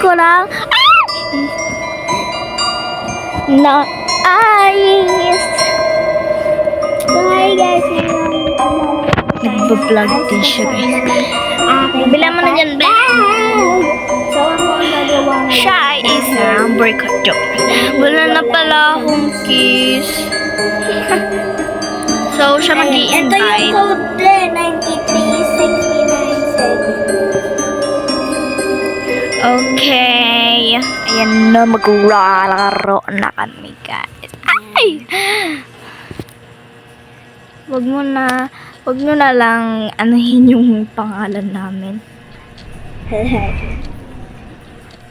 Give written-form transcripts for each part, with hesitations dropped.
ko lang. Na ayos. Bye guys. Nagbablog din siya guys. Bila mo na dyan, be. So, ako ang gagawa ngayon. Siya ay isang boycott joke. Wala na pala akong kiss. So, siya Ito yung mag-i-invite. code 93697. Okay. Ayan na, maglalaro na kami guys. Ay! Wag mo na lang anuhin yung pangalan namin.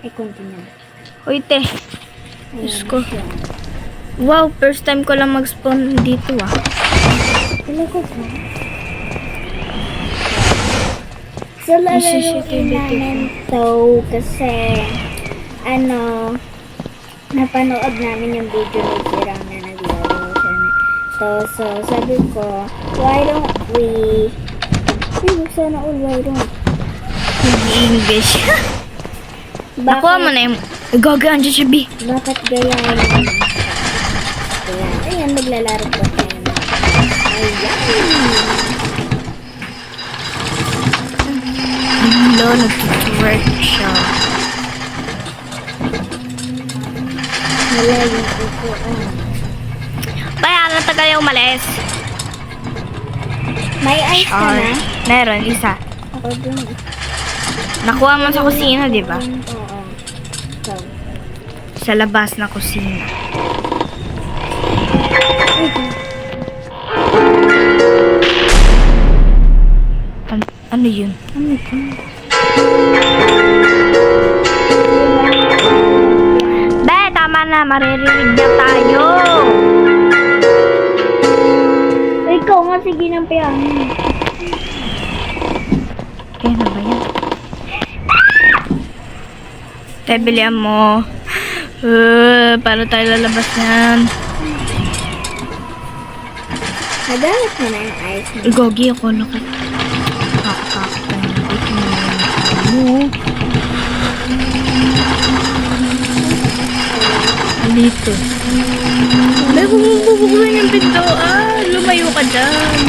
Ay, continue. Uy, te. Diyos ko. Wow, first time ko lang mag-spawn dito ah. Talaga ba? So, lalaroin namin to kasi napanood namin yung video ni Jirang na naglaro siya. So, sabi ko, why don't we sana all, why don't English. Nakuha mo na yung gagaan dyan siya, B. bakit gayahin? Ayan, maglalaro po tayo. Hello, nag-twerk siya. Wala yung upuan. Kaya na tagal yung umalis. May ice ka na? Meron, isa. Ako dun. Nakuha mo sa kusina, di ba? Oo. So, Sa labas na kusina. Ano yun? Be, tama na. Maririnig na tayo. ikaw nga, sige ng piano. Kaya na ba yan? Tayo, bilihan mo. Para tayo lalabas yan. Nagamit mo na yung ice mo. Gogi ako. Nakakakit ka na. Ito na yung dito. May bumubukuhan yung pinto. Lumayo ka dyan.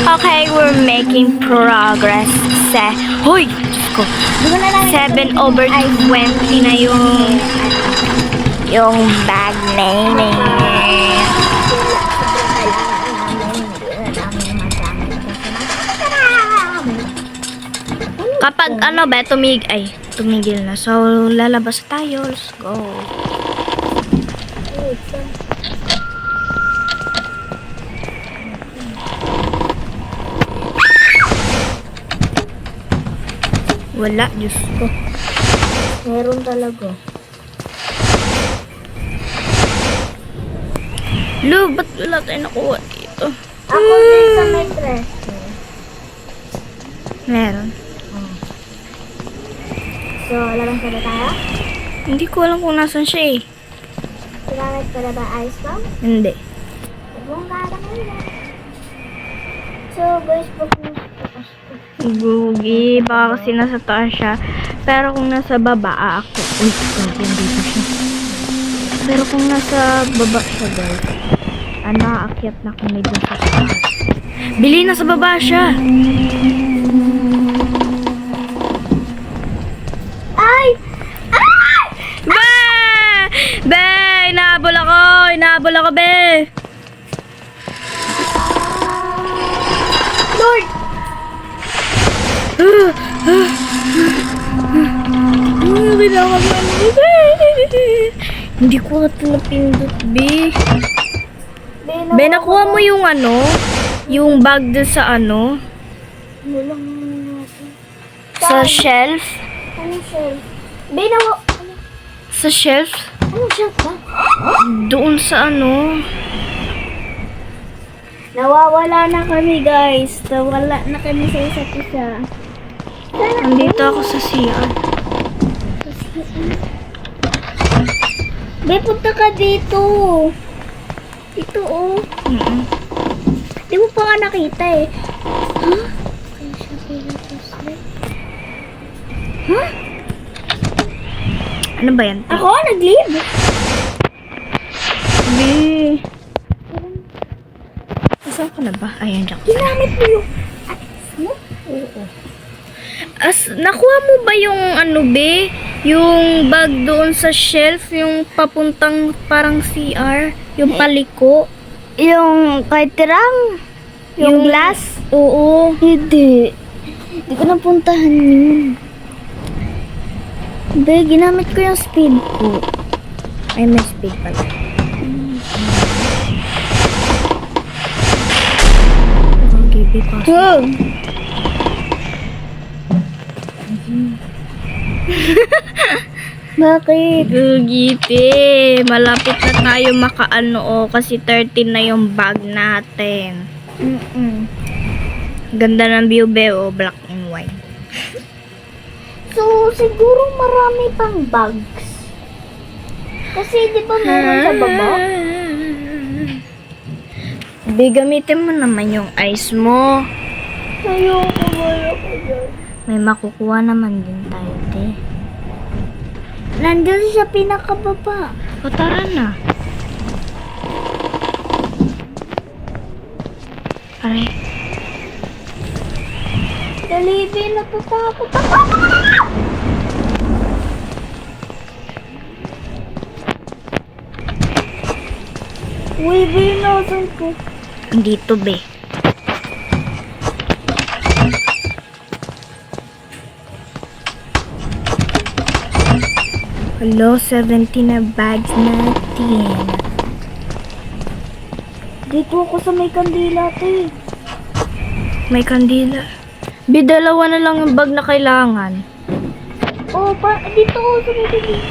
Okay, we're making progress. Hoy! Diyos ko. 7/20 na yung bag na yun. Kapag tumigil na. So, lalabas tayo. Let's go. Wala, Diyos ko. Meron talaga. Lo, ba't wala tayo nakuha dito? Ako din sa may dresser. Meron. So, labang ka na tayo? Hindi ko alam kung nasan siya eh. Gamit ka na ba ice bomb? Hindi. Ibang gata mo yun. So, guys, pag Gugi, baka kasi nasa taas siya. Pero kung nasa baba, ako. Uy, dito siya. Pero kung nasa baba siya, guys. Aakyat na kami dun sa taas. Bili, nasa baba siya. ay! Ay! Be! Be! Inahabol ako, be! Lord! Hindi ko ito napindot, be. Be, Be, nakuha mo yung yung bag dun sa Nilang natin. sa shelf? Anong shelf? Be, nawa... Sa shelf? Anong shelf ba? Doon sa Nawawala na kami, guys. Nawala na kami sa isa't isa. Nandito ako sa CR. Be, punta ka dito. Ito, oh. Mm-mm. Di mo pa nga nakita, eh. Huh? Huh? Ano ba yan? Ako, nag-leave. Be. Saan ka na ba? Ayan, dyan. Ginamit mo yung ice mo? Oo. Nakuha mo ba yung ano, be? Yung bag doon sa shelf, yung papuntang parang CR, yung paliko? Yung kay Tirang? Yung glass? Oo. Hindi. Hindi ko napuntahan yun. Be, ginamit ko yung speed ko. Ay, may speed pala. Okay, be, pass. Oh. Bakit? Gugiti, malapit na tayo makaano kasi 13 na yung bag natin. Ganda ng view, be, black and white. So, siguro marami pang bugs. Kasi di ba meron sa baba? Be, gamitin mo naman yung ice mo. Ayoko, wala ko dyan. May makukuha naman din tayo, te. Nandun siya pinakababa. O, tara na. Aray. Dali, Be, natatakot ako. Uy, Be, nasan ko? Dito, be. Hello, 70 na bags natin. Dito ako sa may kandila, te. May kandila. Be, dalawa na lang yung bag na kailangan. Oh, dito ako sa may kandila.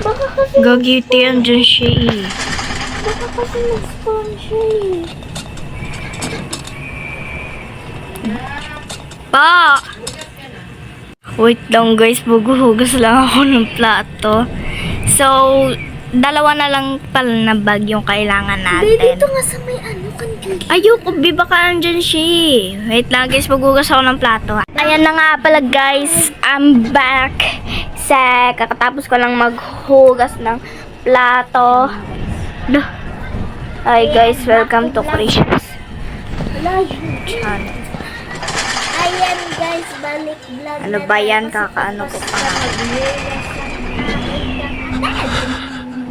Baka kasi, Gagiti, andyan siya eh. baka kasi nag-spawn siya eh. Pa! Wait lang guys, maghuhugas lang ako ng plato. So, dalawa na lang pala na bag yung kailangan Be, natin. dito nga sa may kandila. Ayoko, be, baka andyan siya eh. Wait lang guys, maghugas ako ng plato. Ayan na nga pala guys, I'm back. Kakatapos ko lang maghugas ng plato. Duh. Hi guys, welcome to Christian's Wala yun. channel. Ayan guys, balik vlog. Ano ba yan? Kakaano ko pa.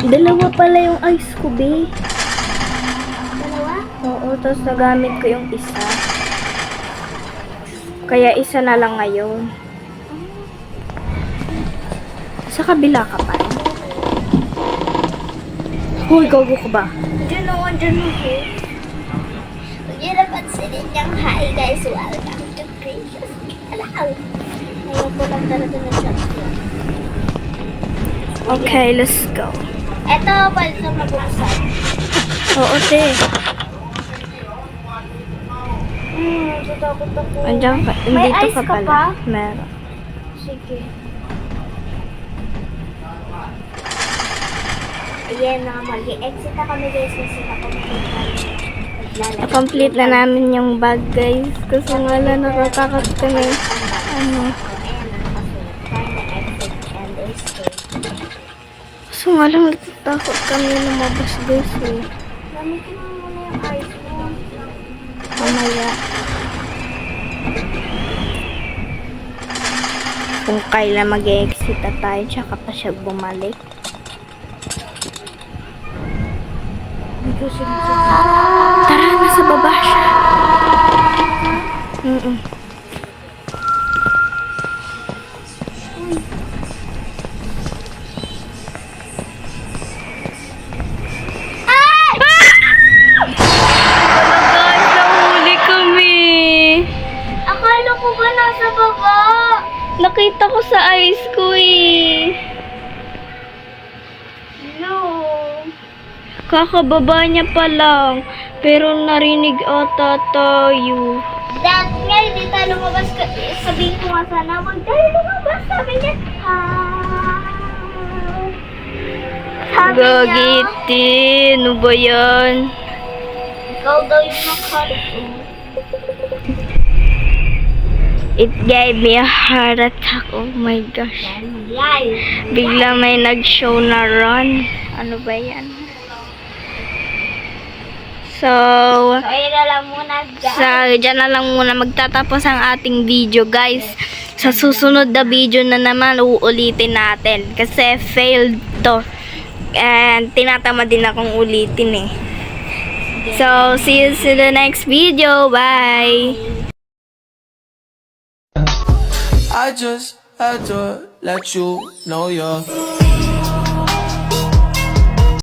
Dalawa pala yung ice ko, be. Dalawa? Oo, tapos nagamit ko yung isa. Kaya isa na lang ngayon. Sa kabila ka pa. Hoy, gago ka ba? Diyan ako, diyan ako. Huwag niyo na pansinin niyang hi guys, welcome to Gracious. Hello. Ayaw ko lang talaga na chat ko. Okay, let's go. Eto, pwede na mag-uusap. Oo, te. Natatakot ako. Andiyan ka. May Dito ice ka ka pala. pa? Meron. Sige. Ayan na, mag-exit na kami guys kasi Na-complete na namin yung bag, guys. Kasi wala, natatakot kami. Ano? So nga lang, natatakot kami lumabas, guys, eh. Gamitin mo muna yung ice mo. Mamaya. Kung kailan mag-exit na tayo, tsaka pa siya bumalik. Tara, nasa baba siya. Guys, nahuli kami. Akala ko ba nasa baba? Nakita ko sa eyes ko eh. No. Kakababa niya pa lang. Pero narinig ata tayo. That nga, hindi tayo lumabas. Sabihin ko nga sana, huwag tayo lumabas. Sabi niya, ha. Sabi niya, Gagiti, ano ba yan? ikaw daw yung nakalit. It gave me a heart attack. Oh my gosh. Bigla may nag-show na run. Ano ba yan? So, ayun na lang muna, dyan na lang muna magtatapos ang ating video, guys. Sa susunod na video na naman, uulitin natin. Kasi failed to. And tinatama din akong ulitin eh. So, see you to the next video. Bye! I just had to let you know you're